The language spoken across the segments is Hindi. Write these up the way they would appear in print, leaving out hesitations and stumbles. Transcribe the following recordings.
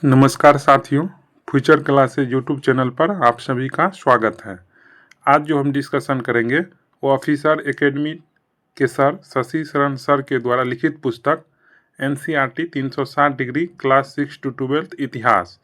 नमस्कार साथियों, फ्यूचर क्लासेज यूट्यूब चैनल पर आप सभी का स्वागत है। आज जो हम डिस्कशन करेंगे वो ऑफिसर एकेडमी के सर शशि शरण सर के द्वारा लिखित पुस्तक NCERT 360 डिग्री क्लास 6 to 12 इतिहास।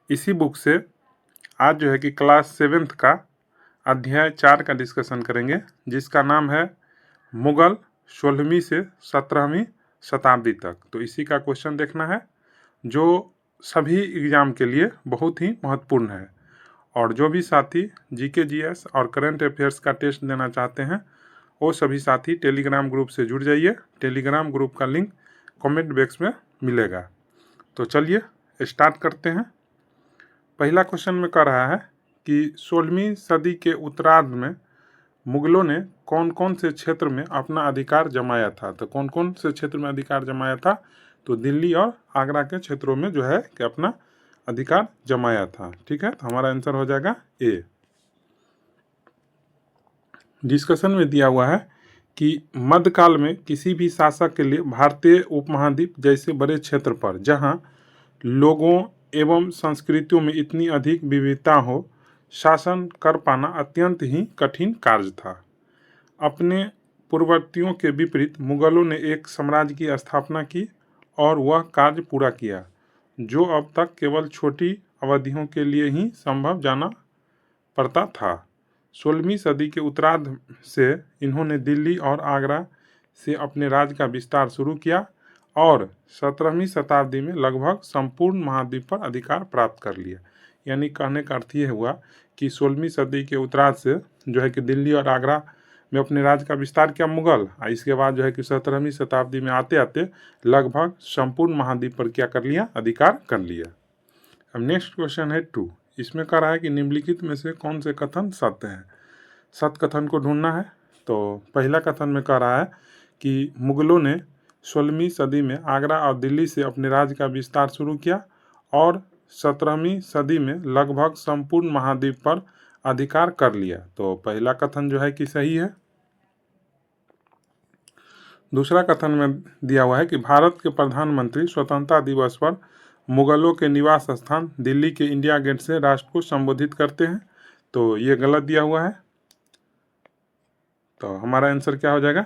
इसी बुक से आज जो है कि क्लास 7th का अध्याय 4 का डिस्कशन करेंगे, जिसका नाम है मुगल 16वीं से 17वीं शताब्दी तक। तो इसी का क्वेश्चन देखना है जो सभी एग्ज़ाम के लिए बहुत ही महत्वपूर्ण है। और जो भी साथी जीके जीएस और करंट अफेयर्स का टेस्ट देना चाहते हैं वो सभी साथी टेलीग्राम ग्रुप से जुड़ जाइए। टेलीग्राम ग्रुप का लिंक कमेंट बॉक्स में मिलेगा। तो चलिए स्टार्ट करते हैं। पहला क्वेश्चन में कह रहा है कि 16वीं सदी के उत्तरार्ध में मुगलों ने कौन कौन से क्षेत्र में अपना अधिकार जमाया था। तो कौन कौन से क्षेत्र में अधिकार जमाया था? तो दिल्ली और आगरा के क्षेत्रों में जो है कि अपना अधिकार जमाया था। ठीक है, तो हमारा आंसर हो जाएगा ए। डिस्कशन में दिया हुआ है कि मध्यकाल में किसी भी शासक के लिए भारतीय उपमहाद्वीप जैसे बड़े क्षेत्र पर जहां लोगों एवं संस्कृतियों में इतनी अधिक विविधता हो, शासन कर पाना अत्यंत ही कठिन कार्य था। अपने पूर्ववर्तियों के विपरीत मुगलों ने एक साम्राज्य की स्थापना की और वह कार्य पूरा किया जो अब तक केवल छोटी अवधियों के लिए ही संभव जाना पड़ता था। 16वीं सदी के उत्तरार्ध से इन्होंने दिल्ली और आगरा से अपने राज्य का विस्तार शुरू किया और 17वीं शताब्दी में लगभग संपूर्ण महाद्वीप पर अधिकार प्राप्त कर लिया। यानी कहने का अर्थ ये हुआ कि 16वीं सदी के उत्तरार्ध से जो है कि दिल्ली और आगरा में अपने राज्य का विस्तार किया मुगल, और इसके बाद जो है कि 17वीं शताब्दी में आते आते लगभग संपूर्ण महाद्वीप पर क्या कर लिया? अधिकार कर लिया। अब नेक्स्ट क्वेश्चन है 2। इसमें कह रहा है कि निम्नलिखित में से कौन से कथन सत्य है? सत्य कथन को ढूंढना है। तो पहला कथन में कह रहा है कि मुगलों ने 16वीं सदी में आगरा और दिल्ली से अपने राज्य का विस्तार शुरू किया और 17वीं सदी में लगभग संपूर्ण महाद्वीप पर अधिकार कर लिया। तो पहला कथन जो है कि सही है। दूसरा कथन में दिया हुआ है कि भारत के प्रधानमंत्री स्वतंत्रता दिवस पर मुगलों के निवास स्थान दिल्ली के इंडिया गेट से राष्ट्र को संबोधित करते हैं। तो ये गलत दिया हुआ है। तो हमारा आंसर क्या हो जाएगा?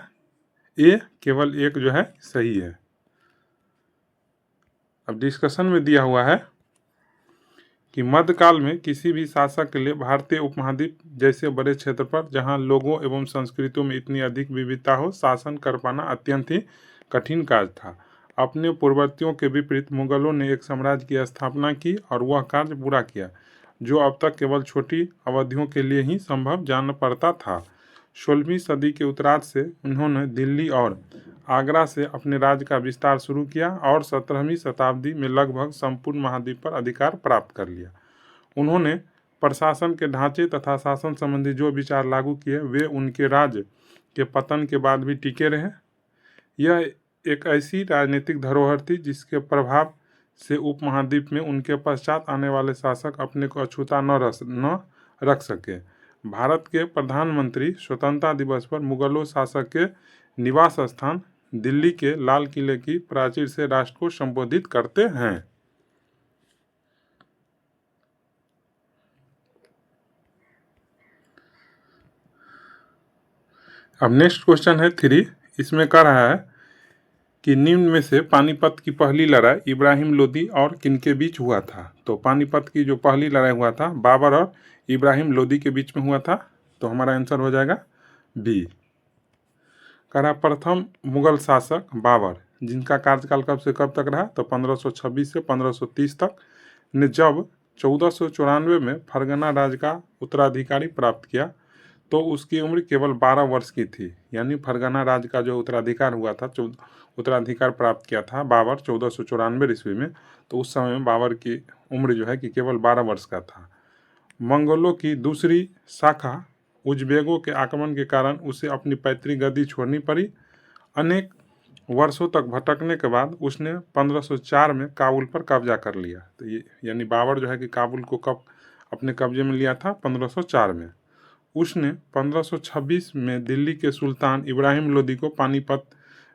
ए, केवल एक जो है सही है। अब डिस्कशन में दिया हुआ है कि मध्यकाल में किसी भी शासक के लिए भारतीय उपमहाद्वीप जैसे बड़े क्षेत्र पर जहां लोगों एवं संस्कृतियों में इतनी अधिक विविधता हो, शासन कर पाना अत्यंत ही कठिन कार्य था। अपने पूर्ववर्तियों के विपरीत मुगलों ने एक साम्राज्य की स्थापना की और वह कार्य पूरा किया जो अब तक केवल छोटी अवधियों के लिए ही संभव जान पड़ता था। 16वीं सदी के उत्तरार्ध से उन्होंने दिल्ली और आगरा से अपने राज्य का विस्तार शुरू किया और 17वीं शताब्दी में लगभग संपूर्ण महाद्वीप पर अधिकार प्राप्त कर लिया। उन्होंने प्रशासन के ढांचे तथा शासन संबंधी जो विचार लागू किए वे उनके राज्य के पतन के बाद भी टिके रहे। यह एक ऐसी राजनीतिक धरोहर थी जिसके प्रभाव से उपमहाद्वीप में उनके पश्चात आने वाले शासक अपने को अछूता न रख सके। भारत के प्रधानमंत्री स्वतंत्रता दिवस पर मुगलों शासक के निवास स्थान दिल्ली के लाल किले की प्राचीर से राष्ट्र को संबोधित करते हैं। अब नेक्स्ट क्वेश्चन है 3। इसमें कह रहा है कि निम्न में से पानीपत की पहली लड़ाई इब्राहिम लोदी और किनके बीच हुआ था। तो पानीपत की जो पहली लड़ाई हुआ था बाबर और इब्राहिम लोदी के बीच में हुआ था। तो हमारा आंसर हो जाएगा बी। कह रहा प्रथम मुगल शासक बाबर, जिनका कार्यकाल कब से कब तक रहा? तो 1526 से 1530 तक, ने जब 1494 में फरगना राज्य का उत्तराधिकारी प्राप्त किया तो उसकी उम्र केवल 12 वर्ष की थी। यानी फरगना राज्य का जो उत्तराधिकार हुआ था, उत्तराधिकार प्राप्त किया था बाबर 1494 ईस्वी में, तो उस समय में बाबर की उम्र जो है कि केवल 12 वर्ष का था। मंगोलों की दूसरी शाखा उज्बेकों के आक्रमण के कारण उसे अपनी पैतृक गद्दी छोड़नी पड़ी। अनेक वर्षों तक भटकने के बाद उसने 1504 में काबुल पर कब्जा कर लिया। तो ये यानी बाबर जो है कि काबुल को कब अपने कब्जे में लिया था? 1504 में। उसने 1526 में दिल्ली के सुल्तान इब्राहिम लोदी को पानीपत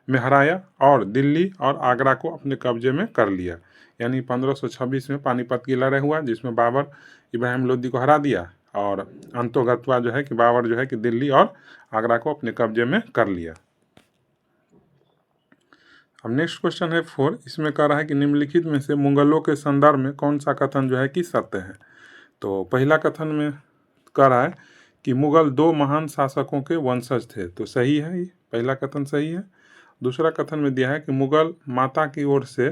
में हराया और दिल्ली और आगरा को अपने कब्जे में कर लिया। यानी 1526 में पानीपत की लड़ाई हुआ जिसमें बाबर इब्राहिम लोदी को हरा दिया और अंतोगत्वा जो है कि बाबर जो है कि दिल्ली और आगरा को अपने कब्जे में कर लिया। अब नेक्स्ट क्वेश्चन है 4। इसमें कह रहा है कि निम्नलिखित में से मुगलों के संदर्भ में कौन सा कथन जो है कि सत्य है। तो पहला कथन में कह रहा है कि मुगल 2 महान शासकों के वंशज थे, तो सही है, ये पहला कथन सही है। दूसरा कथन में दिया है कि मुगल माता की ओर से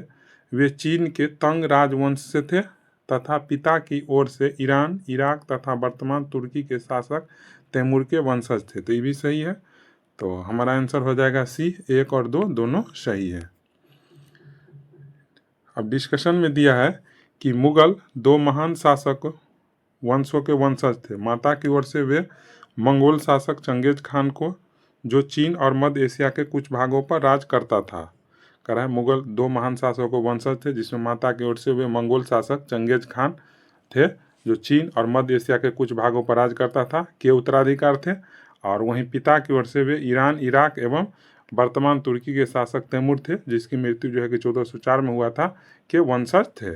वे चीन के तंग राजवंश से थे तथा पिता की ओर से ईरान, इराक तथा वर्तमान तुर्की के शासक तैमूर के वंशज थे, तो ये भी सही है। तो हमारा आंसर हो जाएगा सी, 1 और 2 दोनों सही है। अब डिस्कशन में दिया है कि मुगल 2 महान शासक वंशों के वंशज थे। माता की ओर से वे मंगोल शासक चंगेज खान को, जो चीन और मध्य एशिया के कुछ भागों पर राज करता था। कह रहा है मुगल 2 महान शासकों के वंशज थे जिसमें माता की ओर से वे मंगोल शासक चंगेज खान थे जो चीन और मध्य एशिया के कुछ भागों पर राज करता था के उत्तराधिकार थे, और वहीं पिता की ओर से वे ईरान, इराक एवं वर्तमान तुर्की के शासक तैमूर थे जिसकी मृत्यु जो है कि 1404 में हुआ था के वंशज थे।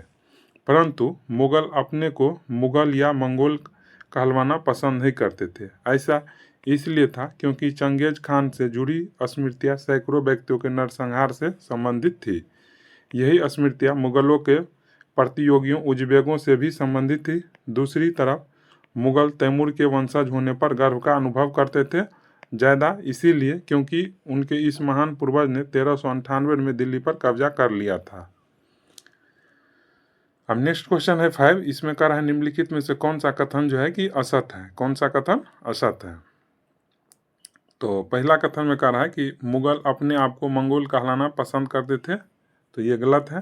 परंतु मुगल अपने को मुगल या मंगोल कहलवाना पसंद नहीं करते थे। ऐसा इसलिए था क्योंकि चंगेज खान से जुड़ी स्मृतियाँ सैकड़ों व्यक्तियों के नरसंहार से संबंधित थी। यही स्मृतियाँ मुगलों के प्रतियोगियों उज़्बेकों से भी संबंधित थी। दूसरी तरफ मुगल तैमूर के वंशज होने पर गर्व का अनुभव करते थे, ज़्यादा इसीलिए क्योंकि उनके इस महान पूर्वज ने 1398 में दिल्ली पर कब्जा कर लिया था। अब नेक्स्ट क्वेश्चन है 5। इसमें कह रहा है निम्नलिखित में से कौन सा कथन जो है कि असत्य है। कौन सा कथन असत्य है। तो पहला कथन में कह रहा है कि मुगल अपने आप को मंगोल कहलाना पसंद करते थे, तो ये गलत है।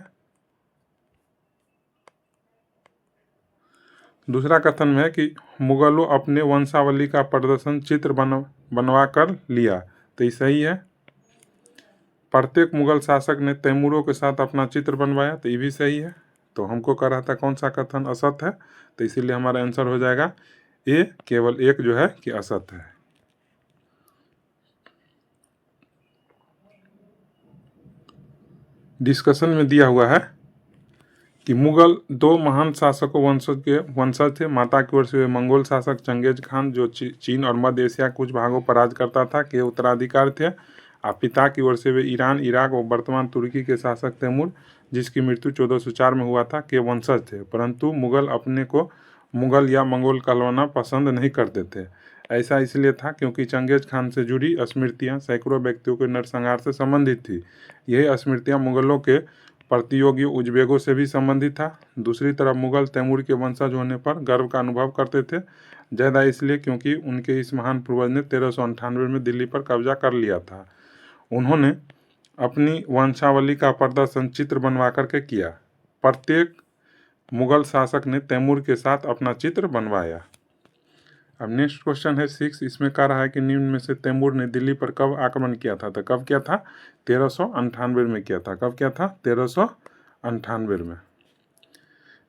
दूसरा कथन में है कि मुगलों अपने वंशावली का प्रदर्शन चित्र बनवा कर लिया, तो ये सही है। प्रत्येक मुगल शासक ने तैमूरों के साथ अपना चित्र बनवाया, तो ये भी सही है। तो हमको कह रहा था कौन सा कथन असत्य है, तो इसीलिए हमारा आंसर हो जाएगा ए, केवल एक जो है कि असत्य है। डिस्कशन में दिया हुआ है कि मुगल 2 महान शासकों वंशज थे। माता की ओर से वे मंगोल शासक चंगेज खान जो चीन और मध्य एशिया कुछ भागों पर राज करता था के उत्तराधिकार थे, और पिता की ओर से वे ईरान, इराक और वर्तमान तुर्की के शासक तैमूर जिसकी मृत्यु 1404 में हुआ था के वंशज थे। परंतु मुगल अपने को मुगल या मंगोल कहलवाना पसंद नहीं करते थे। ऐसा इसलिए था क्योंकि चंगेज खान से जुड़ी स्मृतियाँ सैकड़ों व्यक्तियों के नरसंहार से संबंधित थी। यही स्मृतियाँ मुगलों के प्रतियोगी उज़्बेकों से भी संबंधित था। दूसरी तरफ मुगल तैमूर के वंशज होने पर गर्व का अनुभव करते थे, ज़्यादा इसलिए क्योंकि उनके इस महान पूर्वज ने 1398 में दिल्ली पर कब्जा कर लिया था। उन्होंने अपनी वंशावली का प्रदर्शन चित्र बनवा करके किया। प्रत्येक मुगल शासक ने तैमूर के साथ अपना चित्र बनवाया। अब नेक्स्ट क्वेश्चन है 6। इसमें कह रहा है कि निम्न में से तैमूर ने दिल्ली पर कब आक्रमण किया था। तो कब किया था, 1398 में किया था। कब किया था, 1398 में।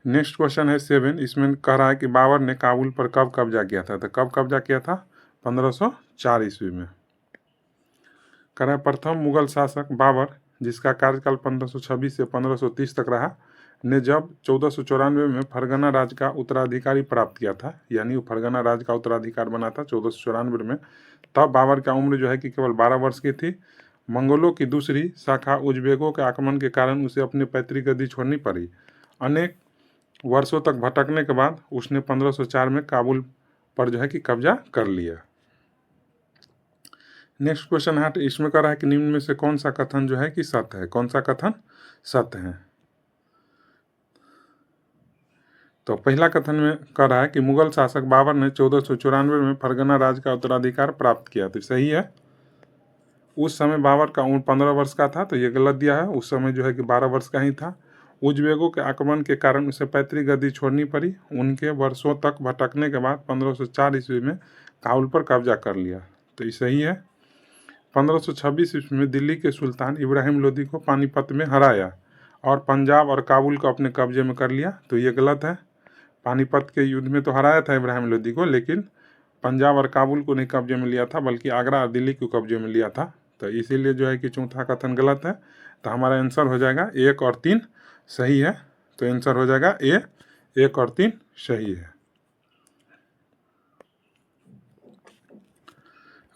नेक्स्ट क्वेश्चन है 7। इसमें कह रहा है कि बाबर ने काबुल पर कब कब्जा किया था। तो कब कब्जा किया था, 1504 ईस्वी में। कह रहा है प्रथम मुगल शासक बाबर, जिसका कार्यकाल 1526 से 1530 तक रहा, ने जब 1494 में फरगना राज का उत्तराधिकारी प्राप्त किया था, यानी वो फरगना राज का उत्तराधिकार बना था 1494 में, तब बाबर का उम्र जो है कि केवल 12 वर्ष की थी। मंगोलों की दूसरी शाखा उज़्बेकों के आक्रमण के कारण उसे अपनी पैतृक गद्दी छोड़नी पड़ी। अनेक वर्षों तक भटकने के बाद उसने 1504 में काबुल पर जो है कि कब्जा कर लिया। नेक्स्ट क्वेश्चन है, इसमें कह रहा है कि निम्न में से कौन सा कथन जो है कि सत्य है। कौन सा कथन सत्य है। तो पहला कथन में कह रहा है कि मुगल शासक बाबर ने 1494 में फरगना राज का उत्तराधिकार प्राप्त किया, तो सही है। उस समय बाबर का उम्र 15 वर्ष का था, तो ये गलत दिया है। उस समय जो है कि 12 वर्ष का ही था। उज़्बेकों के आक्रमण के कारण उसे पैतृक गद्दी छोड़नी पड़ी। उनके वर्षों तक भटकने के बाद 1504 ईस्वी में काबुल पर कब्जा कर लिया, तो ये सही है। 1526 ईस्वी में दिल्ली के सुल्तान इब्राहिम लोदी को पानीपत में हराया और पंजाब और काबुल को अपने कब्जे में कर लिया, तो ये गलत है। पानीपत के युद्ध में तो हराया था इब्राहिम लोदी को, लेकिन पंजाब और काबुल को नहीं कब्जे में लिया था, बल्कि आगरा और दिल्ली को कब्जे में लिया था, तो इसीलिए जो है कि चौथा कथन गलत है। तो हमारा आंसर हो जाएगा 1 और 3 सही है। तो आंसर हो जाएगा ए, 1 और 3 सही है।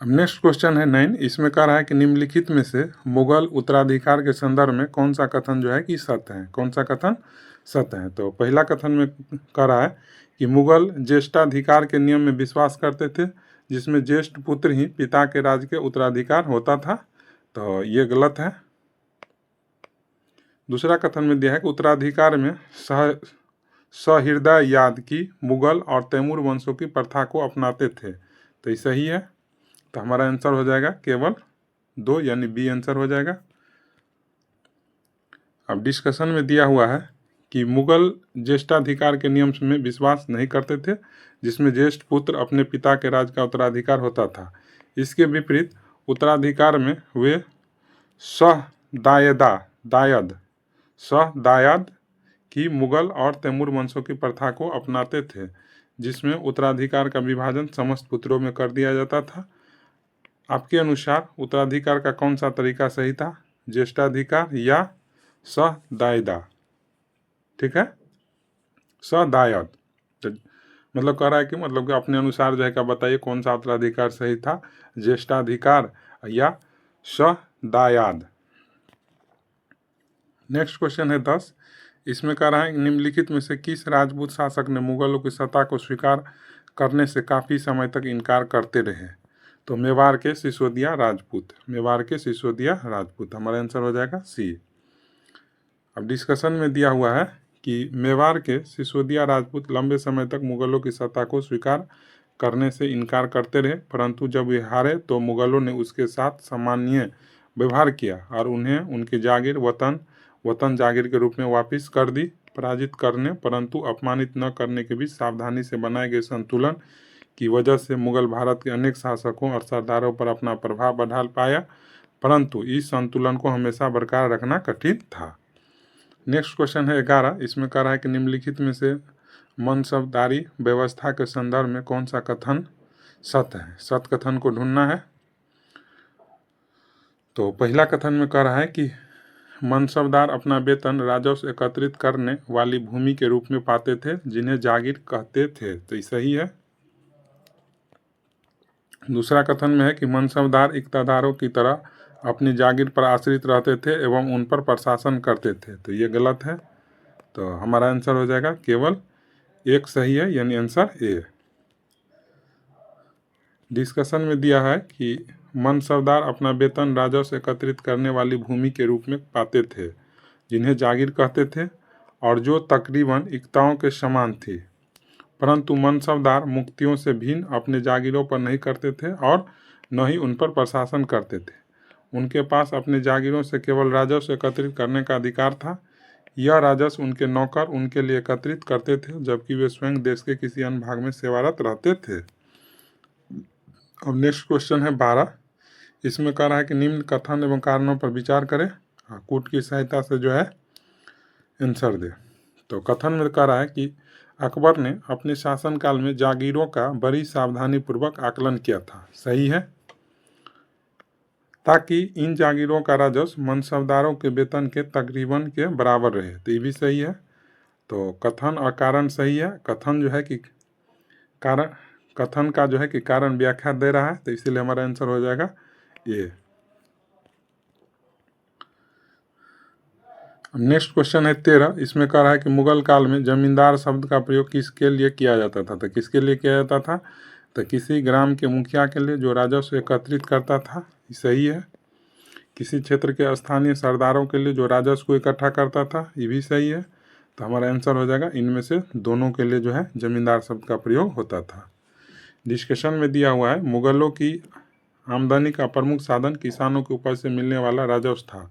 अब नेक्स्ट क्वेश्चन है 9। इसमें कह रहा है कि निम्नलिखित में से मुगल उत्तराधिकार के संदर्भ में कौन सा कथन जो है कि सत्य है, कौन सा कथन सत्य है। तो पहला कथन में कह रहा है कि मुगल ज्येष्ठाधिकार के नियम में विश्वास करते थे, जिसमें ज्येष्ठ पुत्र ही पिता के राज्य के उत्तराधिकार होता था। तो ये गलत है। दूसरा कथन में दिया है कि उत्तराधिकार में सहृदयाद की मुगल और तैमूर वंशों की प्रथा को अपनाते थे। तो ये सही है। तो हमारा आंसर हो जाएगा केवल 2, यानी बी आंसर हो जाएगा। अब डिस्कशन में दिया हुआ है कि मुगल ज्येष्ठाधिकार के नियम में विश्वास नहीं करते थे, जिसमें ज्येष्ठ पुत्र अपने पिता के राज का उत्तराधिकार होता था। इसके विपरीत उत्तराधिकार में वे सहदायद की मुगल और तैमूर वंशों की प्रथा को अपनाते थे, जिसमें उत्तराधिकार का विभाजन समस्त पुत्रों में कर दिया जाता था। आपके अनुसार उत्तराधिकार का कौन सा तरीका सही था, ज्येष्ठाधिकार या सहदायदा? ठीक है, सहदायद। मतलब कह रहा है कि मतलब कि अपने अनुसार जो है क्या बताइए कौन सा उत्तराधिकार सही था, ज्येष्ठाधिकार या सहदायद। नेक्स्ट क्वेश्चन है 10। इसमें कह रहा है कि निम्नलिखित में से किस राजपूत शासक ने मुगलों की सत्ता को स्वीकार करने से काफ़ी समय तक इनकार करते रहे। तो मेवाड़ के सिसोदिया राजपूत, मेवाड़ के सिसोदिया राजपूत। हमारा आंसर हो जाएगा सी। अब डिस्कशन में दिया हुआ है कि मेवाड़ के सिसोदिया राजपूत लंबे समय तक मुगलों की सत्ता को स्वीकार करने से इनकार करते रहे, परंतु जब वे हारे तो मुगलों ने उसके साथ सामान्य व्यवहार किया और उन्हें उनकी जागीर वतन जागीर के रूप में वापस कर दी। पराजित करने परंतु अपमानित न करने के बीच सावधानी से बनाए गए संतुलन की वजह से मुगल भारत के अनेक शासकों और सरदारों पर अपना प्रभाव बढ़ा पाया, परंतु इस संतुलन को हमेशा बरकरार रखना कठिन था। नेक्स्ट क्वेश्चन है 11। इसमें कह रहा है कि निम्नलिखित में से मनसबदारी व्यवस्था के संदर्भ में कौन सा कथन सत्य है। सत्य कथन को ढूंढना है। तो पहला कथन में कह रहा है कि मनसबदार अपना वेतन राजस्व एकत्रित करने वाली भूमि के रूप में पाते थे, जिन्हें जागीर कहते थे। तो सही है। दूसरा कथन में है कि मनसबदार इक्तादारों की तरह अपनी जागीर पर आश्रित रहते थे एवं उन पर प्रशासन करते थे। तो ये गलत है। तो हमारा आंसर हो जाएगा केवल 1 सही है, यानी आंसर ए। डिस्कशन में दिया है कि मनसबदार अपना वेतन राजस्व एकत्रित करने वाली भूमि के रूप में पाते थे, जिन्हें जागीर कहते थे और जो तकरीबन इक्ताओं के समान थी, परंतु मनसबदार मुक्तियों से भिन्न अपने जागीरों पर नहीं करते थे और न ही उन पर प्रशासन करते थे। उनके पास अपने जागीरों से केवल राजस्व एकत्रित करने का अधिकार था। यह राजस्व उनके नौकर उनके लिए एकत्रित करते थे, जबकि वे स्वयं देश के किसी अन्य भाग में सेवारत रहते थे। अब नेक्स्ट क्वेश्चन है 12। इसमें कह रहा है कि निम्न कथन एवं कारणों पर विचार करें, कूट की सहायता से जो है आंसर दे। तो कथन में कह रहा है कि अकबर ने अपने शासनकाल में जागीरों का बड़ी सावधानी पूर्वक आकलन किया था। सही है, ताकि इन जागीरों का राजस्व मनसबदारों के वेतन के तकरीबन के बराबर रहे। तो ये भी सही है। तो कथन और कारण सही है। कथन जो है कि कथन का जो है कि कारण व्याख्या दे रहा है, तो इसीलिए हमारा आंसर हो जाएगा ये। नेक्स्ट क्वेश्चन है 13। इसमें कह रहा है कि मुगल काल में जमींदार शब्द का प्रयोग किसके लिए किया जाता था। तो किसके लिए किया जाता था? तो किसी ग्राम के मुखिया के लिए जो राजस्व एकत्रित करता था। सही है। किसी क्षेत्र के स्थानीय सरदारों के लिए जो राजस्व को इकट्ठा करता था। ये भी सही है। तो हमारा आंसर हो जाएगा इनमें से दोनों के लिए जो है जमींदार शब्द का प्रयोग होता था। डिस्कशन में दिया हुआ है मुगलों की आमदनी का प्रमुख साधन किसानों के उपज से मिलने वाला राजस्व था।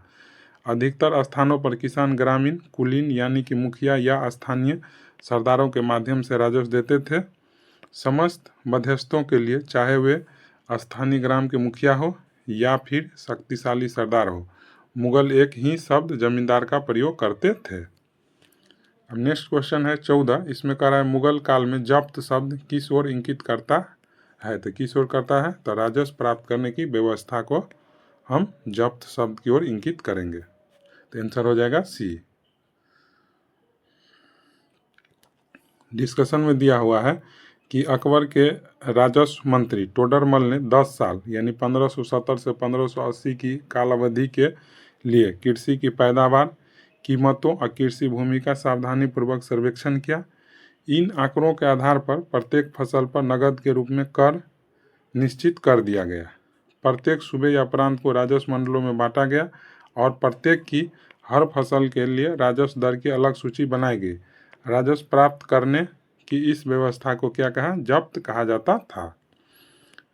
अधिकतर स्थानों पर किसान ग्रामीण कुलीन यानी कि मुखिया या स्थानीय सरदारों के माध्यम से राजस्व देते थे। समस्त मध्यस्थों के लिए, चाहे वे स्थानीय ग्राम के मुखिया हो या फिर शक्तिशाली सरदार हो, मुगल एक ही शब्द जमींदार का प्रयोग करते थे। अब नेक्स्ट क्वेश्चन है 14। इसमें कह रहा है मुगल काल में जब्त शब्द किस ओर इंगित करता है। तो किस ओर करता है? तो राजस्व प्राप्त करने की व्यवस्था को हम जब्त शब्द की ओर इंगित करेंगे। तो आंसर हो जाएगा सी। डिस्कशन में दिया हुआ है कि अकबर के राजस्व मंत्री टोडरमल ने 10 साल यानी 1570 से 1580 की काल अवधि के लिए कृषि की पैदावार, कीमतों और कृषि भूमि का सावधानी पूर्वक सर्वेक्षण किया। इन आंकड़ों के आधार पर प्रत्येक फसल पर नकद के रूप में कर निश्चित कर दिया गया। प्रत्येक सूबे या प्रांत को राजस्व मंडलों में बांटा गया और प्रत्येक की हर फसल के लिए राजस्व दर की अलग सूची बनाई गई। राजस्व प्राप्त करने की इस व्यवस्था को क्या कहा? जब्त कहा जाता था।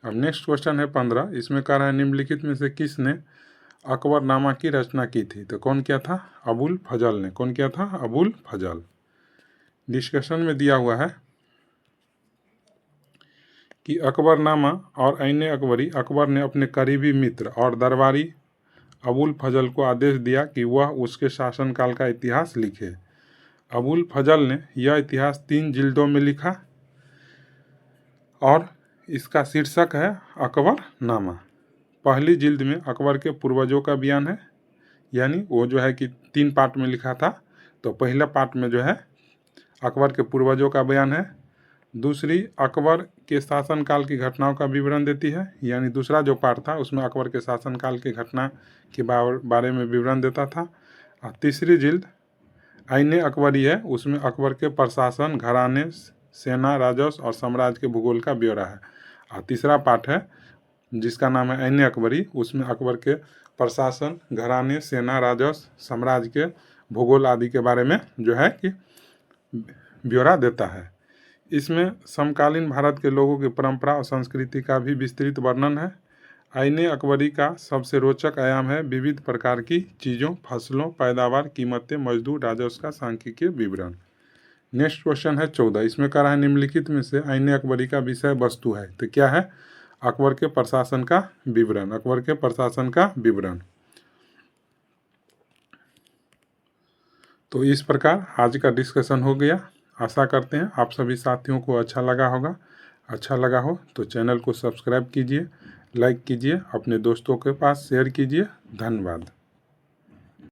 अब नेक्स्ट क्वेश्चन है 15। इसमें कह रहा है निम्नलिखित में से किसने अकबरनामा की रचना की थी? तो कौन किया था? अबुल फजल ने। कौन किया था? अबुल फजल। डिस्कशन में दिया हुआ है कि अकबरनामा और ऐन अकबरी, अकबर ने अपने करीबी मित्र और दरबारी अबुल फजल को आदेश दिया कि वह उसके शासनकाल का इतिहास लिखे। अबुल फजल ने यह इतिहास 3 जिल्दों में लिखा और इसका शीर्षक है अकबरनामा। पहली जिल्द में अकबर के पूर्वजों का बयान है, यानी वो जो है कि 3 पार्ट में लिखा था। तो पहला पार्ट में जो है अकबर के पूर्वजों का बयान है। दूसरी अकबर के शासनकाल की घटनाओं का विवरण देती है, यानी दूसरा जो पार्ट था उसमें अकबर के शासनकाल की घटना के बारे में विवरण देता था। और तीसरी जिल्द ऐन अकबरी है, उसमें अकबर के प्रशासन, घराने, सेना, राजस्व और साम्राज्य के भूगोल का ब्यौरा है। और तीसरा पार्ट है जिसका नाम है ऐन अकबरी, उसमें अकबर के प्रशासन, घराने, सेना, राजस्व, साम्राज्य के भूगोल आदि के बारे में जो है कि ब्यौरा देता है। इसमें समकालीन भारत के लोगों की परंपरा और संस्कृति का भी विस्तृत वर्णन है। ऐन अकबरी का सबसे रोचक आयाम है विविध प्रकार की चीज़ों, फसलों, पैदावार, कीमतें, मजदूर, राजस्व का सांख्यिकीय विवरण। नेक्स्ट क्वेश्चन है 14। इसमें कह रहा है निम्नलिखित में से ऐन अकबरी का विषय वस्तु है। तो क्या है? अकबर के प्रशासन का विवरण। अकबर के प्रशासन का विवरण। तो इस प्रकार आज का डिस्कशन हो गया। आशा करते हैं आप सभी साथियों को अच्छा लगा होगा। अच्छा लगा हो तो चैनल को सब्सक्राइब कीजिए, लाइक कीजिए, अपने दोस्तों के पास शेयर कीजिए। धन्यवाद।